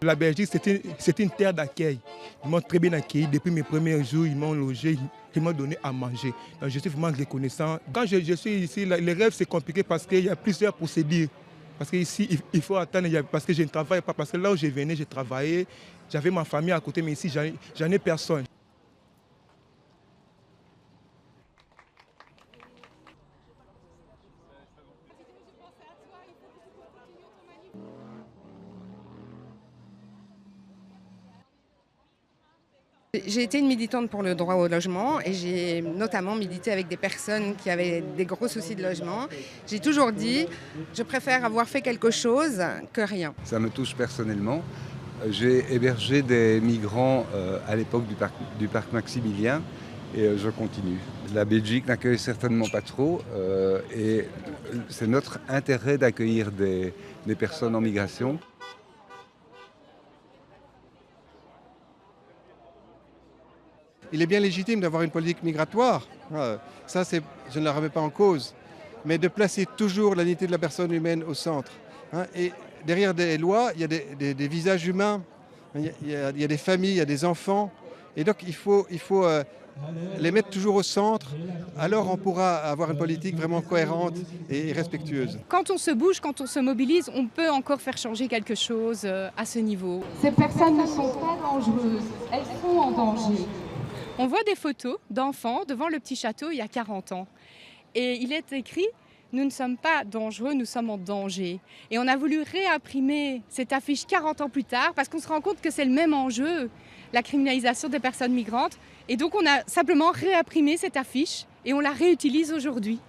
La Belgique, c'était une terre d'accueil. Ils m'ont très bien accueilli. Depuis mes premiers jours, ils m'ont logé, ils m'ont donné à manger. Donc, je suis vraiment reconnaissant. Quand je suis ici, les rêves, c'est compliqué parce qu'il y a plusieurs procédures. Parce qu'ici, il faut attendre, parce que je ne travaille pas. Parce que là où je venais, j'ai travaillé, j'avais ma famille à côté, mais ici, j'en ai personne. J'ai été une militante pour le droit au logement et j'ai notamment milité avec des personnes qui avaient des gros soucis de logement. J'ai toujours dit, je préfère avoir fait quelque chose que rien. Ça me touche personnellement. J'ai hébergé des migrants à l'époque du parc Maximilien et je continue. La Belgique n'accueille certainement pas trop et c'est notre intérêt d'accueillir des personnes en migration. Il est bien légitime d'avoir une politique migratoire, ça je ne la remets pas en cause, mais de placer toujours la dignité de la personne humaine au centre. Et derrière des lois, il y a des visages humains, il y a des familles, il y a des enfants, et donc il faut les mettre toujours au centre, alors on pourra avoir une politique vraiment cohérente et respectueuse. Quand on se bouge, quand on se mobilise, on peut encore faire changer quelque chose à ce niveau. Ces personnes ne sont pas dangereuses, elles sont en danger. On voit des photos d'enfants devant le petit château il y a 40 ans. Et il est écrit « Nous ne sommes pas dangereux, nous sommes en danger ». Et on a voulu réimprimer cette affiche 40 ans plus tard parce qu'on se rend compte que c'est le même enjeu, la criminalisation des personnes migrantes. Et donc on a simplement réimprimé cette affiche et on la réutilise aujourd'hui.